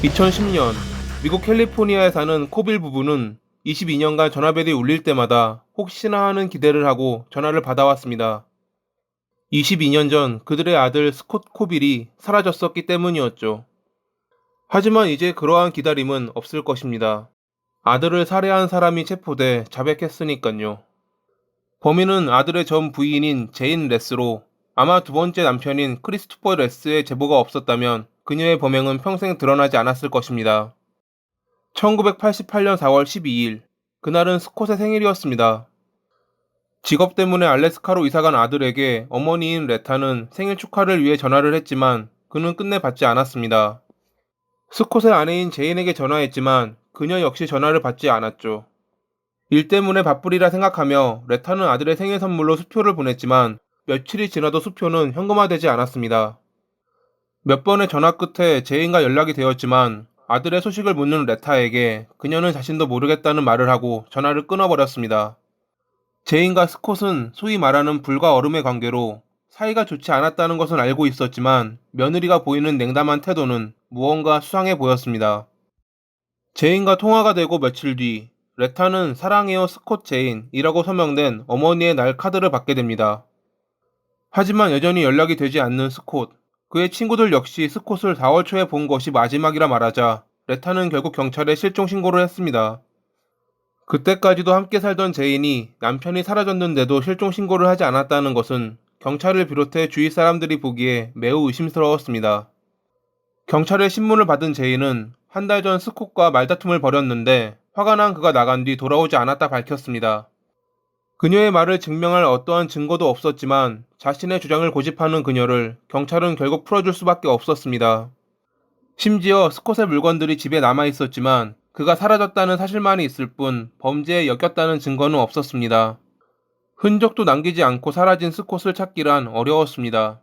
(2010년) 미국 캘리포니아에 사는 코빌 부부는 22년간 전화벨이 울릴 때마다 혹시나 하는 기대를 하고 전화를 받아왔습니다. 22년 전 그들의 아들 스콧 코빌이 사라졌었기 때문이었죠. 하지만 이제 그러한 기다림은 없을 것입니다. 아들을 살해한 사람이 체포돼 자백했으니깐요. 범인은 아들의 전 부인인 제인 레스로, 아마 두 번째 남편인 크리스토퍼 레스의 제보가 없었다면 그녀의 범행은 평생 드러나지 않았을 것입니다. 1988년 4월 12일, 그날은 스콧의 생일이었습니다. 직업 때문에 알래스카로 이사간 아들에게 어머니인 레타는 생일 축하를 위해 전화를 했지만 그는 끝내 받지 않았습니다. 스콧의 아내인 제인에게 전화했지만 그녀 역시 전화를 받지 않았죠. 일 때문에 바쁘리라 생각하며 레타는 아들의 생일 선물로 수표를 보냈지만 며칠이 지나도 수표는 현금화되지 않았습니다. 몇 번의 전화 끝에 제인과 연락이 되었지만 아들의 소식을 묻는 레타에게 그녀는 자신도 모르겠다는 말을 하고 전화를 끊어버렸습니다. 제인과 스콧은 소위 말하는 불과 얼음의 관계로 사이가 좋지 않았다는 것은 알고 있었지만 며느리가 보이는 냉담한 태도는 무언가 수상해 보였습니다. 제인과 통화가 되고 며칠 뒤, 레타는 사랑해요 스콧 제인이라고 서명된 어머니의 날 카드를 받게 됩니다. 하지만 여전히 연락이 되지 않는 스콧, 그의 친구들 역시 스콧을 4월 초에 본 것이 마지막이라 말하자 레타는 결국 경찰에 실종 신고를 했습니다. 그때까지도 함께 살던 제인이 남편이 사라졌는데도 실종 신고를 하지 않았다는 것은 경찰을 비롯해 주위 사람들이 보기에 매우 의심스러웠습니다. 경찰의 신문을 받은 제인은 한 달 전 스콧과 말다툼을 벌였는데 화가 난 그가 나간 뒤 돌아오지 않았다 밝혔습니다. 그녀의 말을 증명할 어떠한 증거도 없었지만 자신의 주장을 고집하는 그녀를 경찰은 결국 풀어줄 수밖에 없었습니다. 심지어 스콧의 물건들이 집에 남아 있었지만 그가 사라졌다는 사실만이 있을 뿐 범죄에 엮였다는 증거는 없었습니다. 흔적도 남기지 않고 사라진 스콧을 찾기란 어려웠습니다.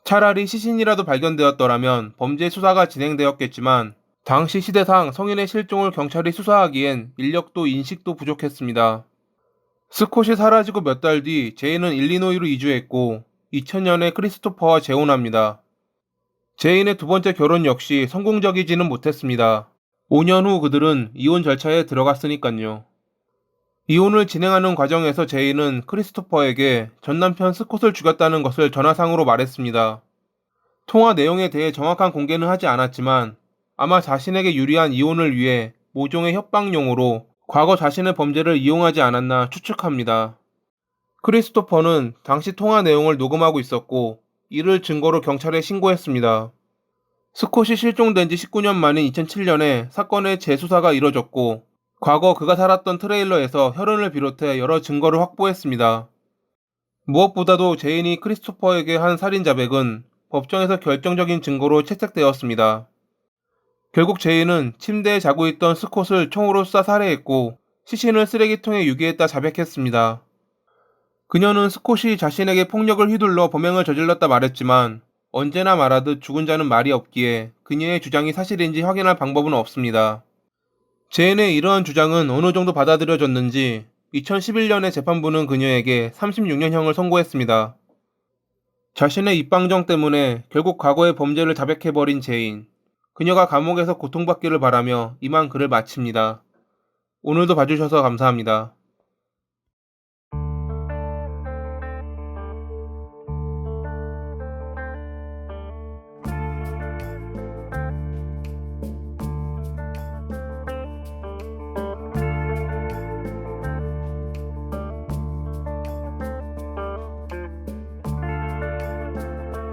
차라리 시신이라도 발견되었더라면 범죄 수사가 진행되었겠지만 당시 시대상 성인의 실종을 경찰이 수사하기엔 인력도 인식도 부족했습니다. 스콧이 사라지고 몇 달 뒤 제인은 일리노이로 이주했고 2000년에 크리스토퍼와 재혼합니다. 제인의 두 번째 결혼 역시 성공적이지는 못했습니다. 5년 후 그들은 이혼 절차에 들어갔으니깐요. 이혼을 진행하는 과정에서 제인은 크리스토퍼에게 전 남편 스콧을 죽였다는 것을 전화상으로 말했습니다. 통화 내용에 대해 정확한 공개는 하지 않았지만 아마 자신에게 유리한 이혼을 위해 모종의 협박용으로 과거 자신의 범죄를 이용하지 않았나 추측합니다. 크리스토퍼는 당시 통화 내용을 녹음하고 있었고 이를 증거로 경찰에 신고했습니다. 스콧이 실종된 지 19년 만인 2007년에 사건의 재수사가 이뤄졌고 과거 그가 살았던 트레일러에서 혈흔을 비롯해 여러 증거를 확보했습니다. 무엇보다도 제인이 크리스토퍼에게 한 살인 자백은 법정에서 결정적인 증거로 채택되었습니다. 결국 제인은 침대에 자고 있던 스콧을 총으로 쏴 살해했고 시신을 쓰레기통에 유기했다 자백했습니다. 그녀는 스콧이 자신에게 폭력을 휘둘러 범행을 저질렀다 말했지만 언제나 말하듯 죽은 자는 말이 없기에 그녀의 주장이 사실인지 확인할 방법은 없습니다. 제인의 이러한 주장은 어느 정도 받아들여졌는지 2011년에 재판부는 그녀에게 36년형을 선고했습니다. 자신의 입방정 때문에 결국 과거의 범죄를 자백해버린 제인. 그녀가 감옥에서 고통받기를 바라며 이만 글을 마칩니다. 오늘도 봐주셔서 감사합니다.